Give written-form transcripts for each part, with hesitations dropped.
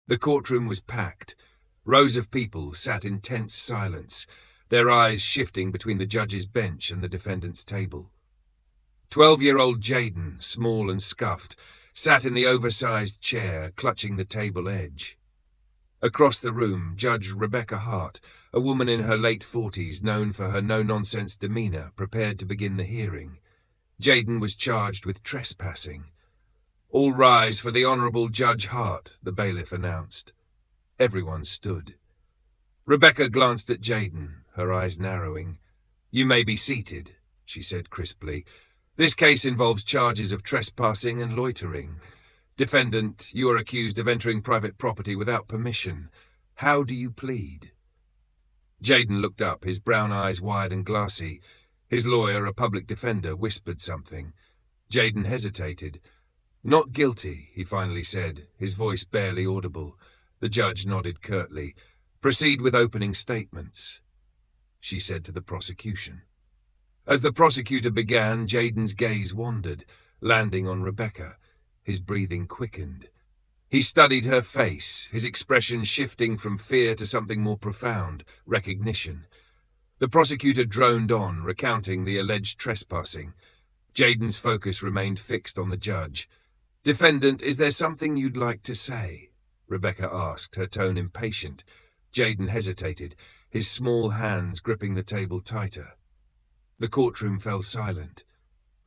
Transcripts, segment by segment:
The courtroom was packed. Rows of people sat in tense silence, their eyes shifting between the judge's bench and the defendant's table. 12-year-old Jaden, small and scuffed, sat in the oversized chair, clutching the table edge. Across the room, Judge Rebecca Hart, a woman in her late 40s known for her no-nonsense demeanor, prepared to begin the hearing. Jaden was charged with trespassing. "All rise for the Honourable Judge Hart," the bailiff announced. Everyone stood. Rebecca glanced at Jaden, her eyes narrowing. "You may be seated," she said crisply. "This case involves charges of trespassing and loitering. Defendant, you are accused of entering private property without permission. How do you plead?" Jaden looked up, his brown eyes wide and glassy. His lawyer, a public defender, whispered something. Jaden hesitated. "Not guilty," he finally said, his voice barely audible. The judge nodded curtly. "Proceed with opening statements," she said to the prosecution. As the prosecutor began, Jaden's gaze wandered, landing on Rebecca. His breathing quickened. He studied her face, his expression shifting from fear to something more profound, recognition. The prosecutor droned on, recounting the alleged trespassing. Jaden's focus remained fixed on the judge. "Defendant, is there something you'd like to say?" Rebecca asked, her tone impatient. Jaden hesitated, his small hands gripping the table tighter. The courtroom fell silent.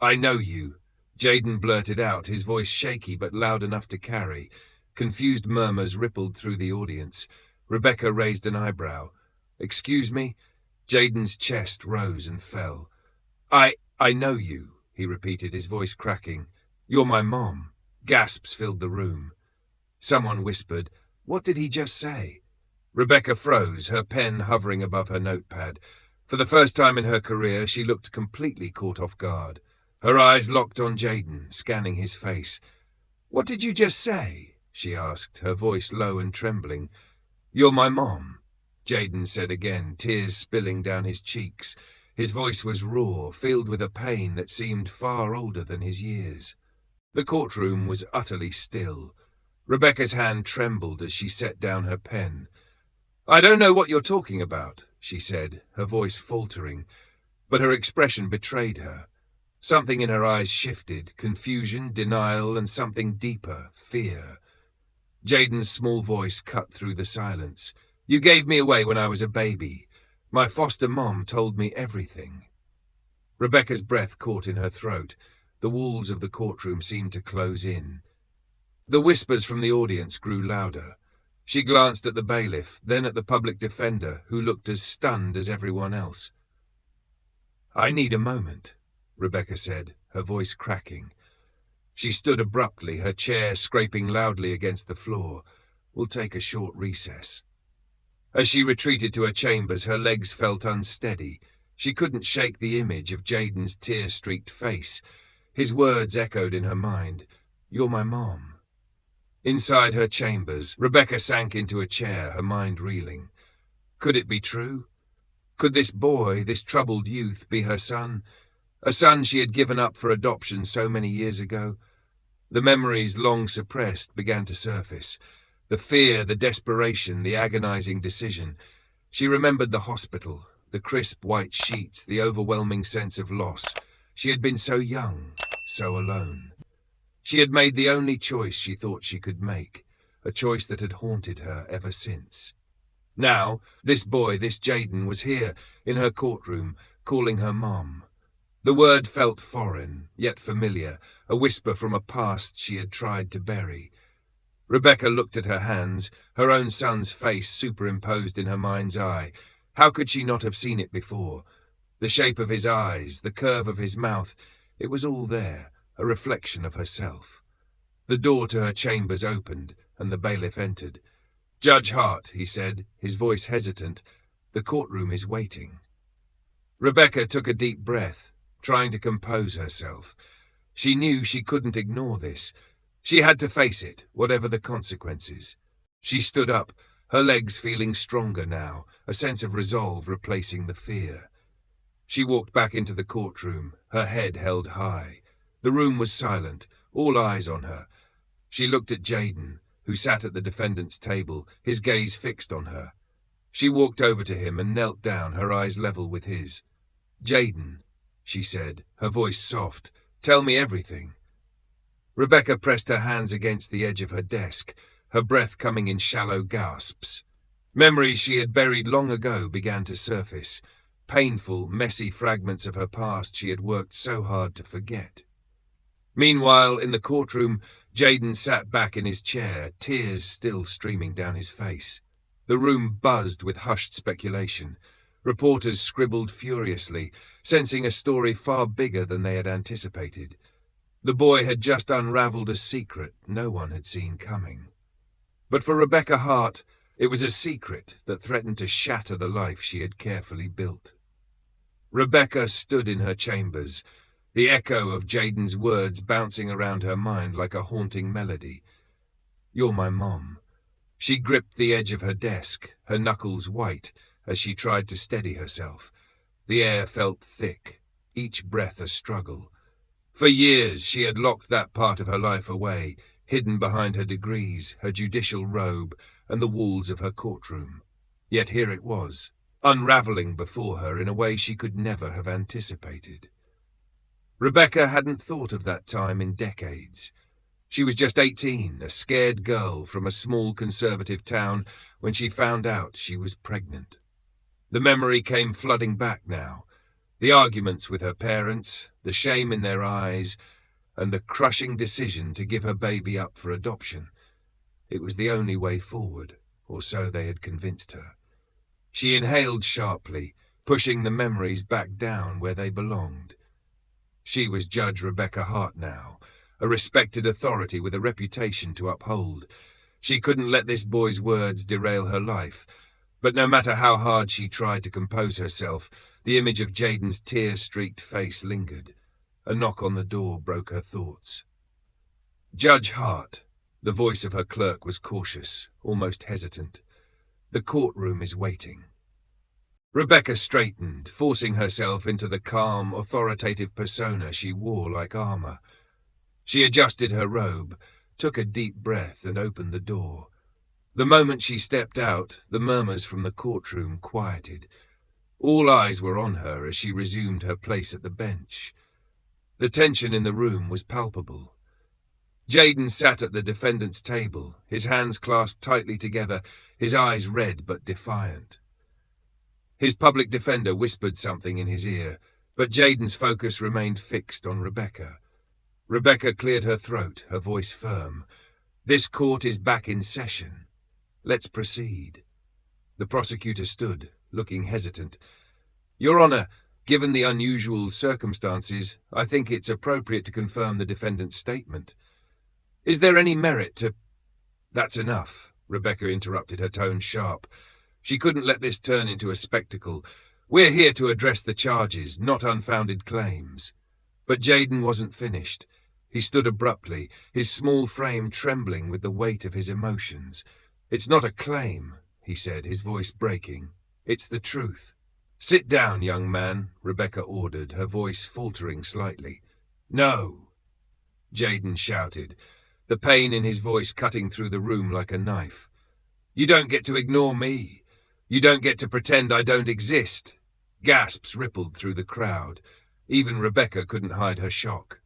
"I know you," Jaden blurted out, his voice shaky but loud enough to carry. Confused murmurs rippled through the audience. Rebecca raised an eyebrow. "Excuse me?" Jaden's chest rose and fell. I know you," he repeated, his voice cracking. "You're my mom." Gasps filled the room. Someone whispered, "What did he just say?" Rebecca froze, her pen hovering above her notepad. For the first time in her career, she looked completely caught off guard. Her eyes locked on Jaden, scanning his face. "What did you just say?" she asked, her voice low and trembling. "You're my mom," Jaden said again, tears spilling down his cheeks. His voice was raw, filled with a pain that seemed far older than his years. The courtroom was utterly still. Rebecca's hand trembled as she set down her pen. "I don't know what you're talking about," she said, her voice faltering, but her expression betrayed her. Something in her eyes shifted, confusion, denial, and something deeper, fear. Jaden's small voice cut through the silence. "You gave me away when I was a baby. My foster mom told me everything." Rebecca's breath caught in her throat. The walls of the courtroom seemed to close in. The whispers from the audience grew louder. She glanced at the bailiff, then at the public defender, who looked as stunned as everyone else. "I need a moment," Rebecca said, her voice cracking. She stood abruptly, her chair scraping loudly against the floor. "We'll take a short recess." As she retreated to her chambers, her legs felt unsteady. She couldn't shake the image of Jaden's tear-streaked face. His words echoed in her mind. "You're my mom." Inside her chambers, Rebecca sank into a chair, her mind reeling. Could it be true? Could this boy, this troubled youth, be her son? A son she had given up for adoption so many years ago? The memories long suppressed began to surface. The fear, the desperation, the agonizing decision. She remembered the hospital, the crisp white sheets, the overwhelming sense of loss. She had been so young, so alone. She had made the only choice she thought she could make, a choice that had haunted her ever since. Now, this boy, this Jaden, was here, in her courtroom, calling her mom. The word felt foreign, yet familiar, a whisper from a past she had tried to bury. Rebecca looked at her hands, her own son's face superimposed in her mind's eye. How could she not have seen it before? The shape of his eyes, the curve of his mouth, it was all there, a reflection of herself. The door to her chambers opened, and the bailiff entered. "Judge Hart," he said, his voice hesitant, "the courtroom is waiting." Rebecca took a deep breath, trying to compose herself. She knew she couldn't ignore this. She had to face it, whatever the consequences. She stood up, her legs feeling stronger now, a sense of resolve replacing the fear. She walked back into the courtroom, her head held high. The room was silent, all eyes on her. She looked at Jaden, who sat at the defendant's table, his gaze fixed on her. She walked over to him and knelt down, her eyes level with his. "Jaden," she said, her voice soft, "tell me everything." Rebecca pressed her hands against the edge of her desk, her breath coming in shallow gasps. Memories she had buried long ago began to surface, painful, messy fragments of her past she had worked so hard to forget. Meanwhile, in the courtroom, Jaden sat back in his chair, tears still streaming down his face. The room buzzed with hushed speculation. Reporters scribbled furiously, sensing a story far bigger than they had anticipated. The boy had just unraveled a secret no one had seen coming. But for Rebecca Hart, it was a secret that threatened to shatter the life she had carefully built. Rebecca stood in her chambers, the echo of Jaden's words bouncing around her mind like a haunting melody. "You're my mom." She gripped the edge of her desk, her knuckles white, as she tried to steady herself. The air felt thick, each breath a struggle. For years she had locked that part of her life away, hidden behind her degrees, her judicial robe, and the walls of her courtroom. Yet here it was, unraveling before her in a way she could never have anticipated. Rebecca hadn't thought of that time in decades. She was just 18, a scared girl from a small conservative town, when she found out she was pregnant. The memory came flooding back now. The arguments with her parents, the shame in their eyes, and the crushing decision to give her baby up for adoption. It was the only way forward, or so they had convinced her. She inhaled sharply, pushing the memories back down where they belonged. She was Judge Rebecca Hart now, a respected authority with a reputation to uphold. She couldn't let this boy's words derail her life, but no matter how hard she tried to compose herself, the image of Jaden's tear-streaked face lingered. A knock on the door broke her thoughts. "Judge Hart," the voice of her clerk was cautious, almost hesitant. "The courtroom is waiting." Rebecca straightened, forcing herself into the calm, authoritative persona she wore like armor. She adjusted her robe, took a deep breath, and opened the door. The moment she stepped out, the murmurs from the courtroom quieted. All eyes were on her as she resumed her place at the bench. The tension in the room was palpable. Jaden sat at the defendant's table, his hands clasped tightly together, his eyes red but defiant. His public defender whispered something in his ear, but Jaden's focus remained fixed on Rebecca. Rebecca cleared her throat, her voice firm. "This court is back in session. Let's proceed." The prosecutor stood, looking hesitant. "Your Honor, given the unusual circumstances, I think it's appropriate to confirm the defendant's statement. Is there any merit to—" "That's enough," Rebecca interrupted, her tone sharp. She couldn't let this turn into a spectacle. "We're here to address the charges, not unfounded claims." But Jaden wasn't finished. He stood abruptly, his small frame trembling with the weight of his emotions. "It's not a claim," he said, his voice breaking. "It's the truth." "Sit down, young man," Rebecca ordered, her voice faltering slightly. "No," Jaden shouted, the pain in his voice cutting through the room like a knife. "You don't get to ignore me. You don't get to pretend I don't exist." Gasps rippled through the crowd. Even Rebecca couldn't hide her shock.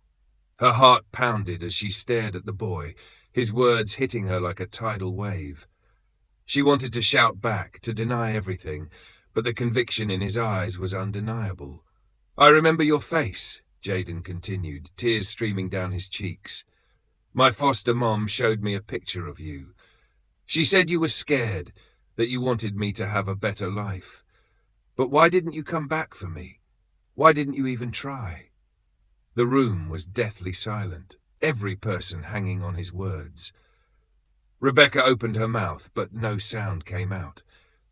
Her heart pounded as she stared at the boy, his words hitting her like a tidal wave. She wanted to shout back, to deny everything, but the conviction in his eyes was undeniable. "I remember your face," Jaden continued, tears streaming down his cheeks. "My foster mom showed me a picture of you. She said you were scared, that you wanted me to have a better life. But why didn't you come back for me? Why didn't you even try?" The room was deathly silent, every person hanging on his words. Rebecca opened her mouth, but no sound came out.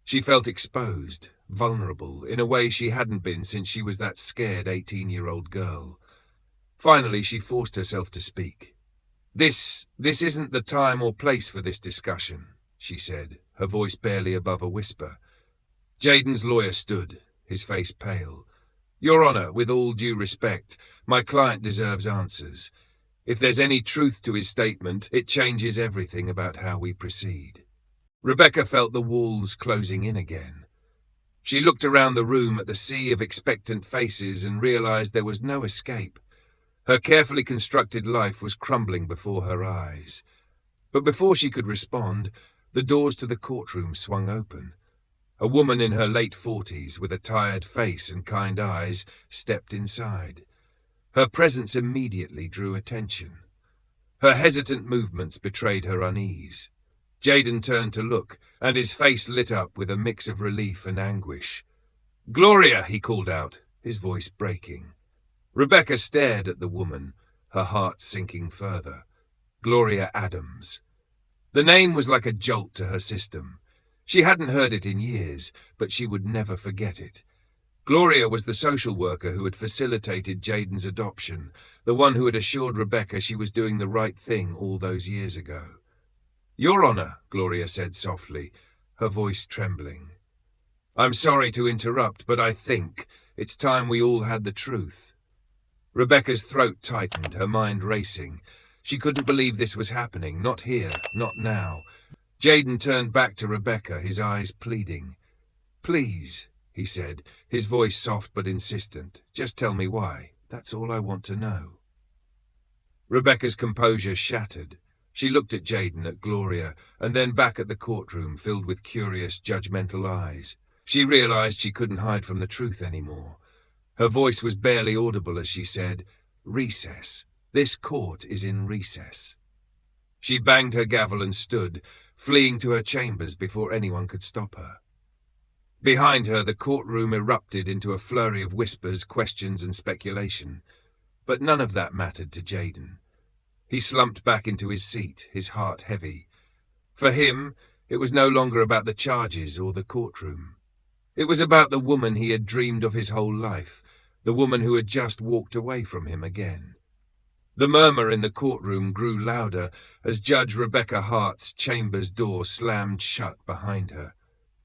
She felt exposed, vulnerable, in a way she hadn't been since she was that scared 18-year-old girl. Finally, she forced herself to speak. This isn't the time or place for this discussion," she said, her voice barely above a whisper. Jaden's lawyer stood, his face pale. "Your Honor, with all due respect, my client deserves answers. If there's any truth to his statement, it changes everything about how we proceed. Rebecca felt the walls closing in again. She looked around the room at the sea of expectant faces and realized there was no escape. Her carefully constructed life was crumbling before her eyes. But before she could respond, the doors to the courtroom swung open. A woman in her late 40s, with a tired face and kind eyes, stepped inside. Her presence immediately drew attention. Her hesitant movements betrayed her unease. Jaden turned to look, and his face lit up with a mix of relief and anguish. "Gloria!" he called out, his voice breaking. Rebecca stared at the woman, her heart sinking further. Gloria Adams. The name was like a jolt to her system. She hadn't heard it in years, but she would never forget it. Gloria was the social worker who had facilitated Jaden's adoption, the one who had assured Rebecca she was doing the right thing all those years ago. "Your Honor," Gloria said softly, her voice trembling. "I'm sorry to interrupt, but I think it's time we all had the truth." Rebecca's throat tightened, her mind racing. She couldn't believe this was happening, not here, not now. Jaden turned back to Rebecca, his eyes pleading. "Please," he said, his voice soft but insistent. "Just tell me why. That's all I want to know." Rebecca's composure shattered. She looked at Jaden, at Gloria, and then back at the courtroom filled with curious, judgmental eyes. She realized she couldn't hide from the truth anymore. Her voice was barely audible as she said, "Recess. This court is in recess." She banged her gavel and stood, fleeing to her chambers before anyone could stop her. Behind her, the courtroom erupted into a flurry of whispers, questions, and speculation. But none of that mattered to Jaden. He slumped back into his seat, his heart heavy. For him, it was no longer about the charges or the courtroom. It was about the woman he had dreamed of his whole life, the woman who had just walked away from him again. The murmur in the courtroom grew louder as Judge Rebecca Hart's chamber's door slammed shut behind her.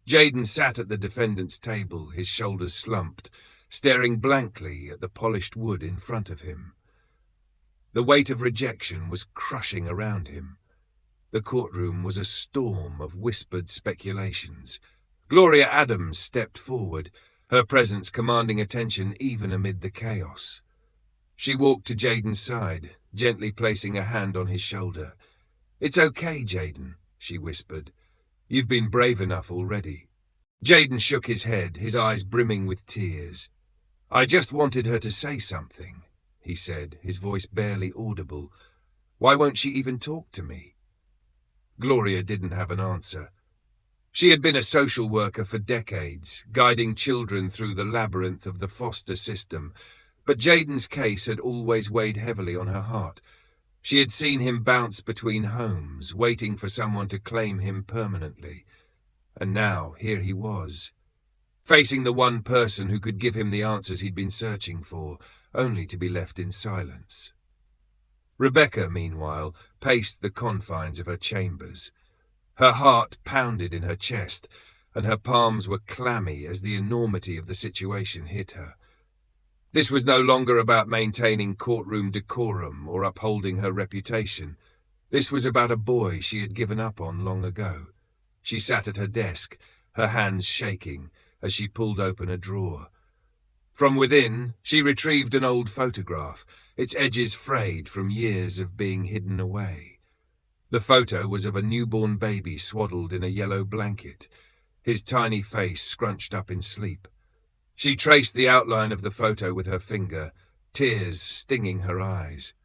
Jaden sat at the defendant's table, his shoulders slumped, staring blankly at the polished wood in front of him. The weight of rejection was crushing around him. The courtroom was a storm of whispered speculations. Gloria Adams stepped forward, her presence commanding attention even amid the chaos. She walked to Jaden's side, gently placing a hand on his shoulder. "It's okay, Jaden," she whispered. "You've been brave enough already." Jaden shook his head, his eyes brimming with tears. "I just wanted her to say something," he said, his voice barely audible. "Why won't she even talk to me?" Gloria didn't have an answer. She had been a social worker for decades, guiding children through the labyrinth of the foster system, but Jaden's case had always weighed heavily on her heart. She had seen him bounce between homes, waiting for someone to claim him permanently. And now, here he was, facing the one person who could give him the answers he'd been searching for, only to be left in silence. Rebecca, meanwhile, paced the confines of her chambers. Her heart pounded in her chest, and her palms were clammy as the enormity of the situation hit her. This was no longer about maintaining courtroom decorum or upholding her reputation. This was about a boy she had given up on long ago. She sat at her desk, her hands shaking, as she pulled open a drawer. From within, she retrieved an old photograph, its edges frayed from years of being hidden away. The photo was of a newborn baby swaddled in a yellow blanket, his tiny face scrunched up in sleep. She traced the outline of the photo with her finger, tears stinging her eyes.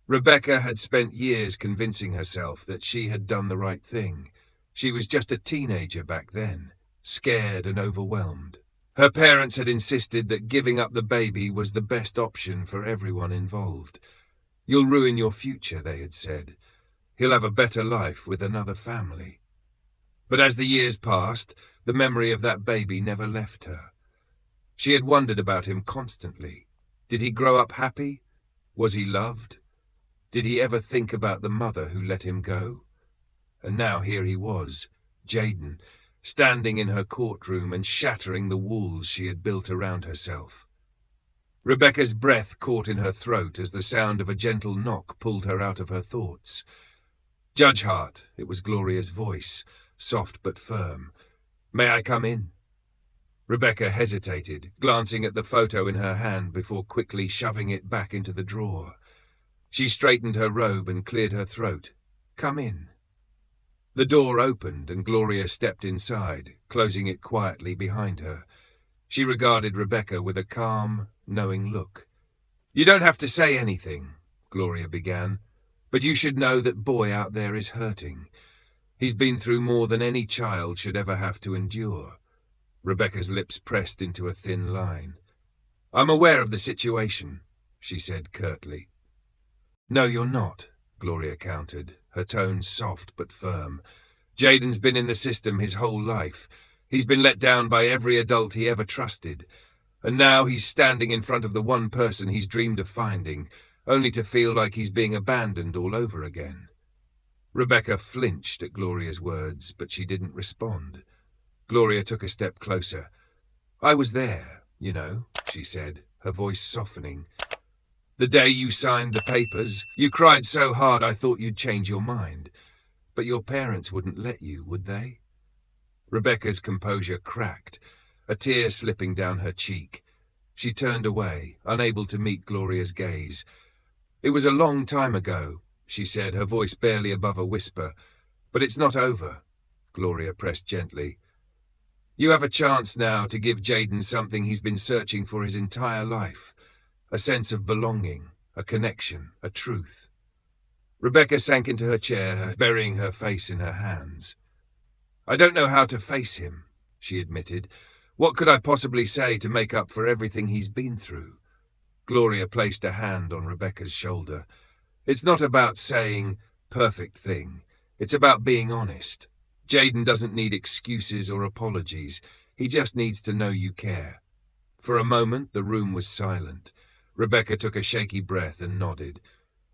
Rebecca had spent years convincing herself that she had done the right thing. She was just a teenager back then, scared and overwhelmed. Her parents had insisted that giving up the baby was the best option for everyone involved. "You'll ruin your future," they had said. "He'll have a better life with another family." But as the years passed, the memory of that baby never left her. She had wondered about him constantly. Did he grow up happy? Was he loved? Did he ever think about the mother who let him go? And now here he was, Jaden, standing in her courtroom and shattering the walls she had built around herself. Rebecca's breath caught in her throat as the sound of a gentle knock pulled her out of her thoughts. "Judge Hart," it was Gloria's voice, soft but firm. "May I come in?" Rebecca hesitated, glancing at the photo in her hand before quickly shoving it back into the drawer. She straightened her robe and cleared her throat. "Come in." The door opened and Gloria stepped inside, closing it quietly behind her. She regarded Rebecca with a calm, knowing look. "You don't have to say anything," Gloria began, "but you should know that boy out there is hurting. He's been through more than any child should ever have to endure." Rebecca's lips pressed into a thin line. "I'm aware of the situation," she said curtly. "No, you're not," Gloria countered, her tone soft but firm. "Jaden's been in the system his whole life. He's been let down by every adult he ever trusted. And now he's standing in front of the one person he's dreamed of finding, only to feel like he's being abandoned all over again." Rebecca flinched at Gloria's words, but she didn't respond. Gloria took a step closer. "I was there, you know," she said, her voice softening. "The day you signed the papers, you cried so hard I thought you'd change your mind. But your parents wouldn't let you, would they?" Rebecca's composure cracked, a tear slipping down her cheek. She turned away, unable to meet Gloria's gaze. "It was a long time ago," she said, her voice barely above a whisper. "But it's not over," Gloria pressed gently. "You have a chance now to give Jaden something he's been searching for his entire life. A sense of belonging, a connection, a truth." Rebecca sank into her chair, burying her face in her hands. "I don't know how to face him," she admitted. "What could I possibly say to make up for everything he's been through?" Gloria placed a hand on Rebecca's shoulder. "It's not about saying, 'perfect thing.' It's about being honest. Jaden doesn't need excuses or apologies. He just needs to know you care." For a moment, the room was silent. Rebecca took a shaky breath and nodded.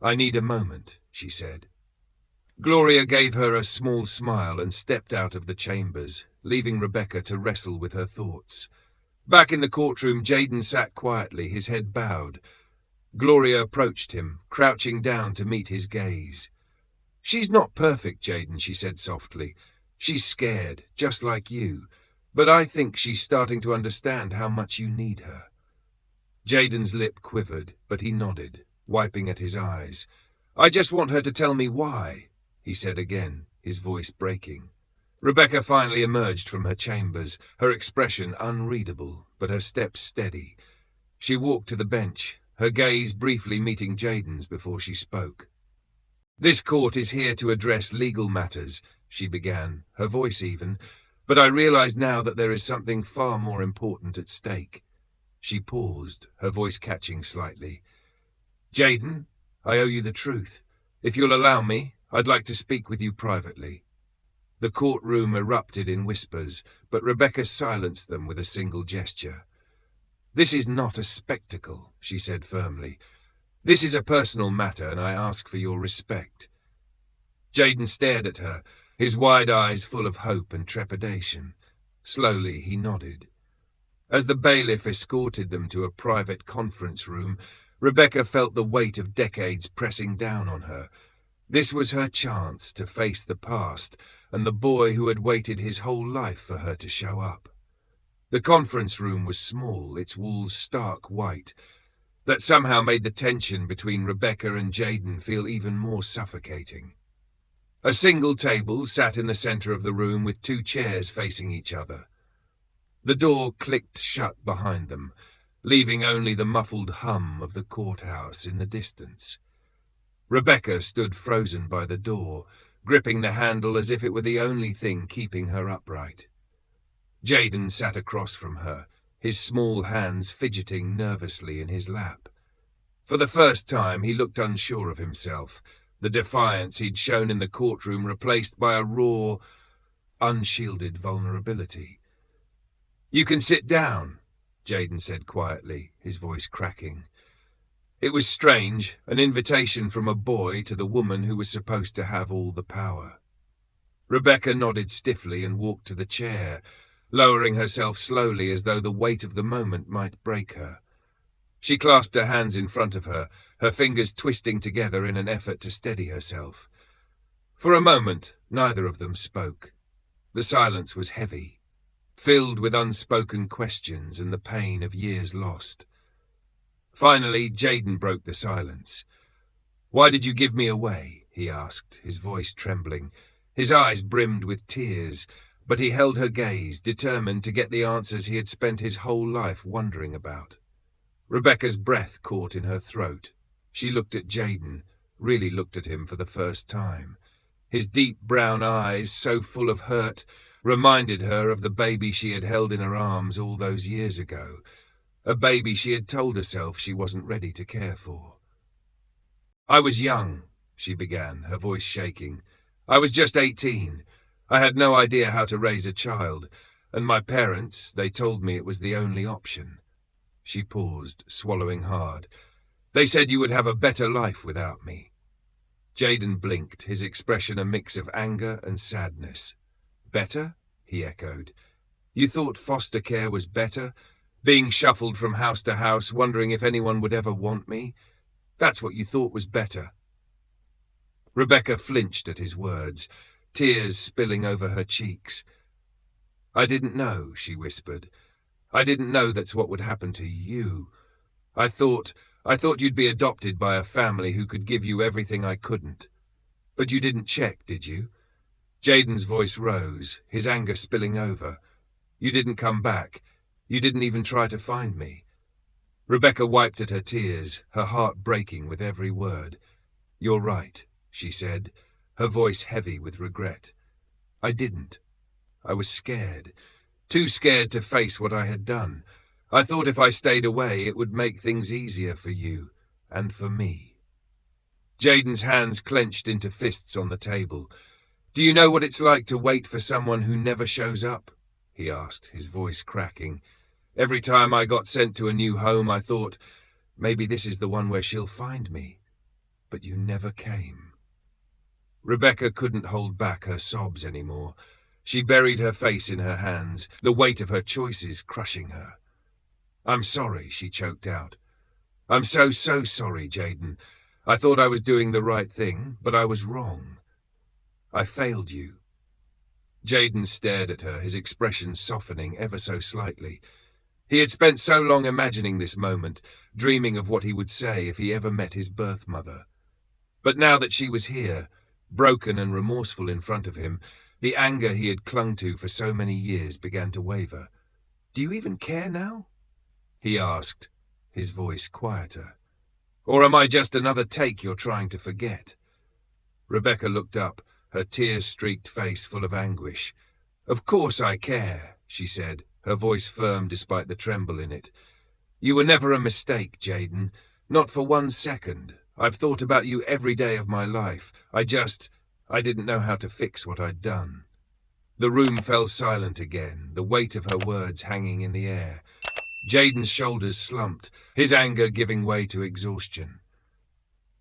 "I need a moment," she said. Gloria gave her a small smile and stepped out of the chambers, leaving Rebecca to wrestle with her thoughts. Back in the courtroom, Jaden sat quietly, his head bowed. Gloria approached him, crouching down to meet his gaze. "She's not perfect, Jaden," she said softly. "She's scared, just like you. But I think she's starting to understand how much you need her." Jaden's lip quivered, but he nodded, wiping at his eyes. "I just want her to tell me why," he said again, his voice breaking. Rebecca finally emerged from her chambers, her expression unreadable, but her steps steady. She walked to the bench, her gaze briefly meeting Jaden's before she spoke. "This court is here to address legal matters," she began, her voice even, "but I realize now that there is something far more important at stake." She paused, her voice catching slightly. "Jaden, I owe you the truth. If you'll allow me, I'd like to speak with you privately." The courtroom erupted in whispers, but Rebecca silenced them with a single gesture. "This is not a spectacle," she said firmly. "This is a personal matter, and I ask for your respect." Jaden stared at her, his wide eyes full of hope and trepidation. Slowly he nodded. As the bailiff escorted them to a private conference room, Rebecca felt the weight of decades pressing down on her. This was her chance to face the past and the boy who had waited his whole life for her to show up. The conference room was small, its walls stark white. That somehow made the tension between Rebecca and Jaden feel even more suffocating. A single table sat in the center of the room with two chairs facing each other. The door clicked shut behind them, leaving only the muffled hum of the courthouse in the distance. Rebecca stood frozen by the door, gripping the handle as if it were the only thing keeping her upright. Jaden sat across from her, his small hands fidgeting nervously in his lap. For the first time, he looked unsure of himself, the defiance he'd shown in the courtroom replaced by a raw, unshielded vulnerability. "You can sit down," Jaden said quietly, his voice cracking. It was strange, an invitation from a boy to the woman who was supposed to have all the power. Rebecca nodded stiffly and walked to the chair, lowering herself slowly as though the weight of the moment might break her. She clasped her hands in front of her, her fingers twisting together in an effort to steady herself. For a moment, neither of them spoke. The silence was heavy, filled with unspoken questions and the pain of years lost. Finally, Jaden broke the silence. "Why did you give me away?" he asked, his voice trembling. His eyes brimmed with tears, but he held her gaze, determined to get the answers he had spent his whole life wondering about. Rebecca's breath caught in her throat. She looked at Jaden, really looked at him for the first time. His deep brown eyes, so full of hurt, reminded her of the baby she had held in her arms all those years ago, a baby she had told herself she wasn't ready to care for. "I was young," she began, her voice shaking. "I was just 18. I had no idea how to raise a child, and my parents, they told me it was the only option." She paused, swallowing hard. "They said you would have a better life without me." Jaden blinked, his expression a mix of anger and sadness. "Better?" he echoed. "You thought foster care was better? Being shuffled from house to house, wondering if anyone would ever want me? That's what you thought was better?" Rebecca flinched at his words, tears spilling over her cheeks. "I didn't know," she whispered. "I didn't know that's what would happen to you. I thought you'd be adopted by a family who could give you everything I couldn't. But you didn't check, did you?" Jaden's voice rose, his anger spilling over. "You didn't come back. You didn't even try to find me." Rebecca wiped at her tears, her heart breaking with every word. "You're right," she said, her voice heavy with regret. "I didn't. I was scared. Too scared to face what I had done. I thought if I stayed away it would make things easier for you, and for me." Jaden's hands clenched into fists on the table. "Do you know what it's like to wait for someone who never shows up?" he asked, his voice cracking. "Every time I got sent to a new home, I thought, maybe this is the one where she'll find me. But you never came." Rebecca couldn't hold back her sobs anymore. She buried her face in her hands, the weight of her choices crushing her. "I'm sorry," she choked out. "I'm so sorry, Jaden. I thought I was doing the right thing, but I was wrong. I failed you." Jaden stared at her, his expression softening ever so slightly. He had spent so long imagining this moment, dreaming of what he would say if he ever met his birth mother. But now that she was here, broken and remorseful in front of him, the anger he had clung to for so many years began to waver. "Do you even care now?" he asked, his voice quieter. "Or am I just another take you're trying to forget?" Rebecca looked up, her tear-streaked face full of anguish. "Of course I care," she said, her voice firm despite the tremble in it. "You were never a mistake, Jaden. Not for 1 second. I've thought about you every day of my life. I didn't know how to fix what I'd done." The room fell silent again, the weight of her words hanging in the air. Jaden's shoulders slumped, his anger giving way to exhaustion.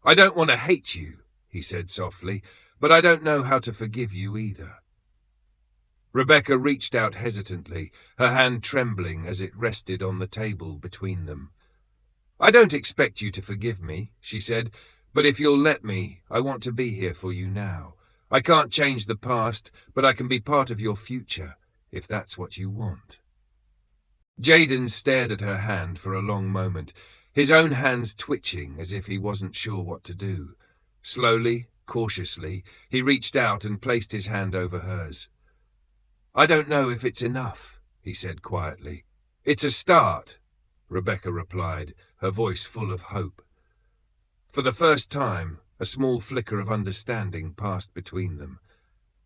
"I don't want to hate you," he said softly, "but I don't know how to forgive you either." Rebecca reached out hesitantly, her hand trembling as it rested on the table between them. "I don't expect you to forgive me," she said, "but if you'll let me, I want to be here for you now. I can't change the past, but I can be part of your future, if that's what you want." Jaden stared at her hand for a long moment, his own hands twitching as if he wasn't sure what to do. Slowly, cautiously, he reached out and placed his hand over hers. "I don't know if it's enough," he said quietly. "It's a start," Rebecca replied, her voice full of hope. For the first time, a small flicker of understanding passed between them.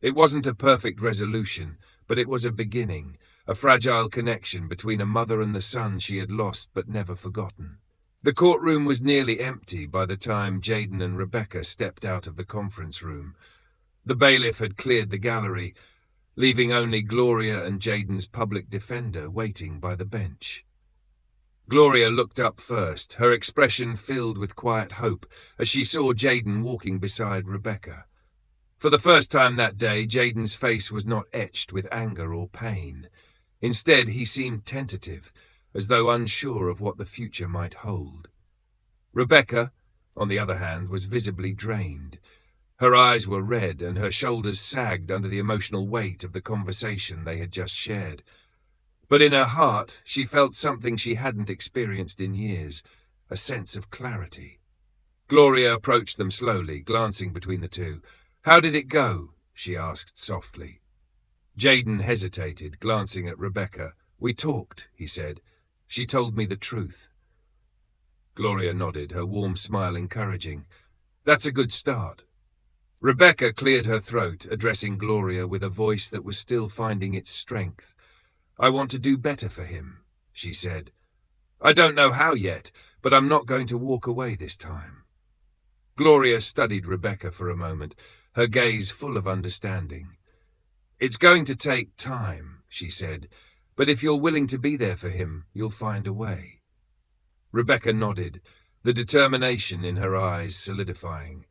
It wasn't a perfect resolution, but it was a beginning, a fragile connection between a mother and the son she had lost but never forgotten. The courtroom was nearly empty by the time Jaden and Rebecca stepped out of the conference room. The bailiff had cleared the gallery, leaving only Gloria and Jaden's public defender waiting by the bench. Gloria looked up first, her expression filled with quiet hope as she saw Jaden walking beside Rebecca. For the first time that day, Jaden's face was not etched with anger or pain. Instead, he seemed tentative, as though unsure of what the future might hold. Rebecca, on the other hand, was visibly drained. Her eyes were red and her shoulders sagged under the emotional weight of the conversation they had just shared. But in her heart, she felt something she hadn't experienced in years, a sense of clarity. Gloria approached them slowly, glancing between the two. "How did it go?" she asked softly. Jaden hesitated, glancing at Rebecca. "We talked," he said. "She told me the truth." Gloria nodded, her warm smile encouraging. "That's a good start." Rebecca cleared her throat, addressing Gloria with a voice that was still finding its strength. "I want to do better for him," she said. "I don't know how yet, but I'm not going to walk away this time." Gloria studied Rebecca for a moment, her gaze full of understanding. "It's going to take time," she said, "but if you're willing to be there for him, you'll find a way." Rebecca nodded, the determination in her eyes solidifying.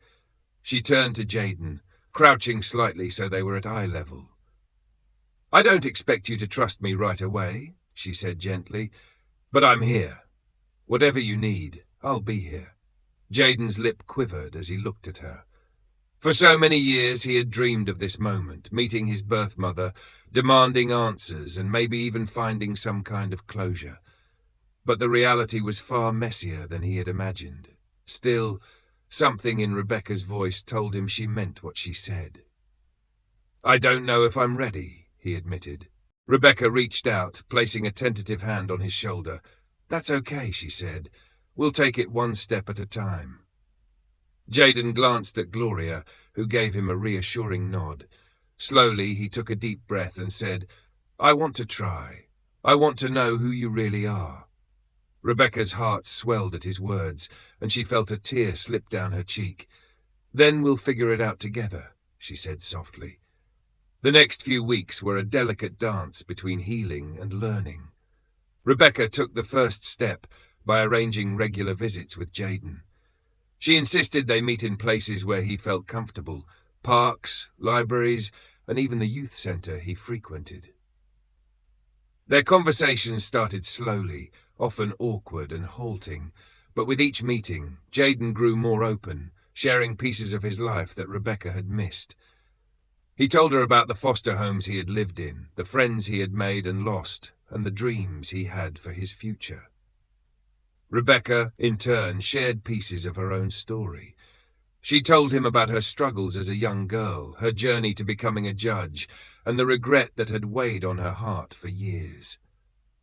She turned to Jaden, crouching slightly so they were at eye level. "I don't expect you to trust me right away," she said gently, "but I'm here. Whatever you need, I'll be here." Jaden's lip quivered as he looked at her. For so many years he had dreamed of this moment, meeting his birth mother, demanding answers and maybe even finding some kind of closure. But the reality was far messier than he had imagined. Still, something in Rebecca's voice told him she meant what she said. "I don't know if I'm ready," he admitted. Rebecca reached out, placing a tentative hand on his shoulder. "That's okay," she said. "We'll take it one step at a time." Jaden glanced at Gloria, who gave him a reassuring nod. Slowly, he took a deep breath and said, "I want to try. I want to know who you really are." Rebecca's heart swelled at his words, and she felt a tear slip down her cheek. "Then we'll figure it out together," she said softly. The next few weeks were a delicate dance between healing and learning. Rebecca took the first step by arranging regular visits with Jaden. She insisted they meet in places where he felt comfortable, parks, libraries, and even the youth center he frequented. Their conversations started slowly, often awkward and halting, but with each meeting, Jaden grew more open, sharing pieces of his life that Rebecca had missed. He told her about the foster homes he had lived in, the friends he had made and lost, and the dreams he had for his future. Rebecca, in turn, shared pieces of her own story. She told him about her struggles as a young girl, her journey to becoming a judge, and the regret that had weighed on her heart for years.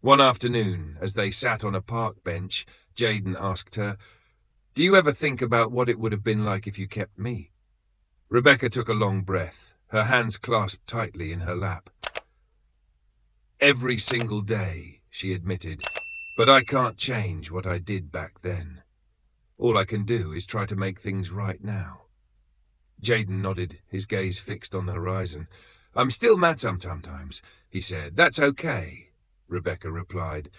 One afternoon, as they sat on a park bench, Jaden asked her, "Do you ever think about what it would have been like if you kept me?" Rebecca took a long breath, her hands clasped tightly in her lap. "Every single day," she admitted, "but I can't change what I did back then. All I can do is try to make things right now." Jaden nodded, his gaze fixed on the horizon. "I'm still mad sometimes," he said. "That's okay," Rebecca replied.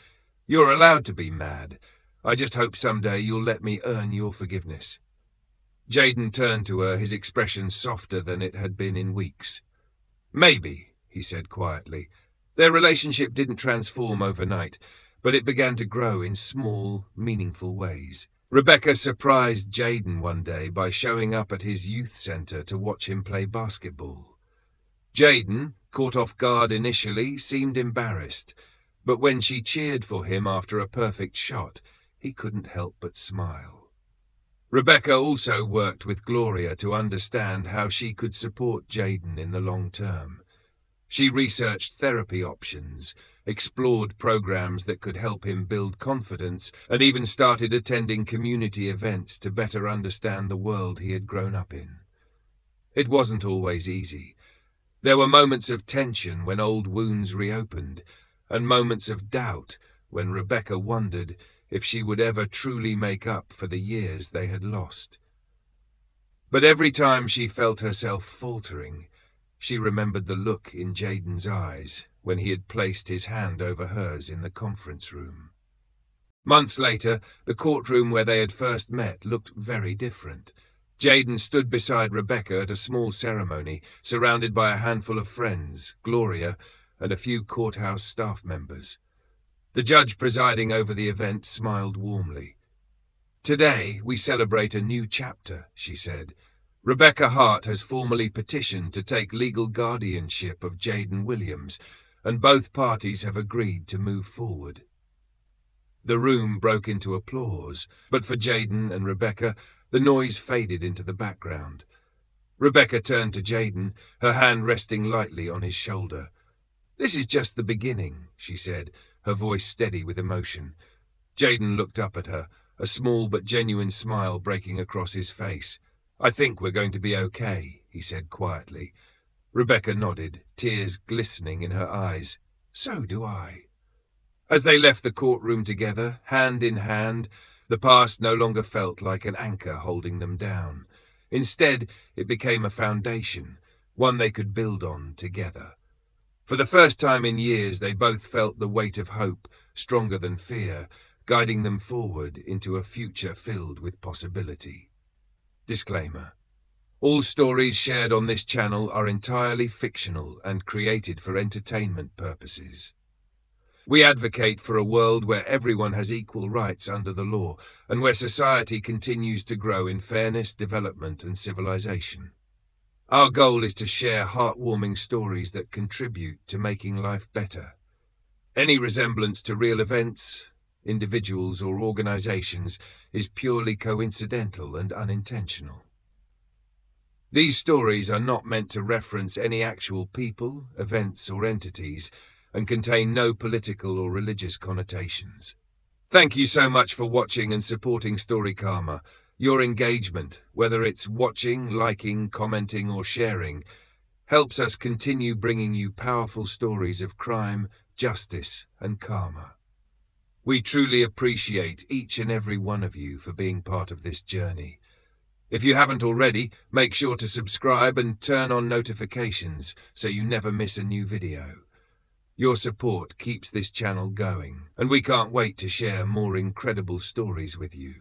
"You're allowed to be mad. I just hope someday you'll let me earn your forgiveness." Jaden turned to her, his expression softer than it had been in weeks. "Maybe," he said quietly. Their relationship didn't transform overnight, but it began to grow in small, meaningful ways. Rebecca surprised Jaden one day by showing up at his youth center to watch him play basketball. Jaden, caught off guard initially, seemed embarrassed, but when she cheered for him after a perfect shot, he couldn't help but smile. Rebecca also worked with Gloria to understand how she could support Jaden in the long term. She researched therapy options, explored programs that could help him build confidence, and even started attending community events to better understand the world he had grown up in. It wasn't always easy. There were moments of tension when old wounds reopened, and moments of doubt when Rebecca wondered if she would ever truly make up for the years they had lost. But every time she felt herself faltering, she remembered the look in Jaden's eyes when he had placed his hand over hers in the conference room. Months later, the courtroom where they had first met looked very different. Jaden stood beside Rebecca at a small ceremony, surrounded by a handful of friends, Gloria, and a few courthouse staff members. The judge presiding over the event smiled warmly. "Today, we celebrate a new chapter," she said. "Rebecca Hart has formally petitioned to take legal guardianship of Jaden Williams, and both parties have agreed to move forward." The room broke into applause, but for Jaden and Rebecca, the noise faded into the background. Rebecca turned to Jaden, her hand resting lightly on his shoulder. "This is just the beginning," she said, her voice steady with emotion. Jaden looked up at her, a small but genuine smile breaking across his face. "I think we're going to be okay," he said quietly. Rebecca nodded, tears glistening in her eyes. "So do I." As they left the courtroom together, hand in hand, the past no longer felt like an anchor holding them down. Instead, it became a foundation, one they could build on together. For the first time in years, they both felt the weight of hope, stronger than fear, guiding them forward into a future filled with possibility. Disclaimer: all stories shared on this channel are entirely fictional and created for entertainment purposes. We advocate for a world where everyone has equal rights under the law, and where society continues to grow in fairness, development, and civilization. Our goal is to share heartwarming stories that contribute to making life better. Any resemblance to real events, individuals, or organizations is purely coincidental and unintentional. These stories are not meant to reference any actual people, events, or entities, and contain no political or religious connotations. Thank you so much for watching and supporting Story Karma. Your engagement, whether it's watching, liking, commenting, or sharing, helps us continue bringing you powerful stories of crime, justice, and karma. We truly appreciate each and every one of you for being part of this journey. If you haven't already, make sure to subscribe and turn on notifications so you never miss a new video. Your support keeps this channel going, and we can't wait to share more incredible stories with you.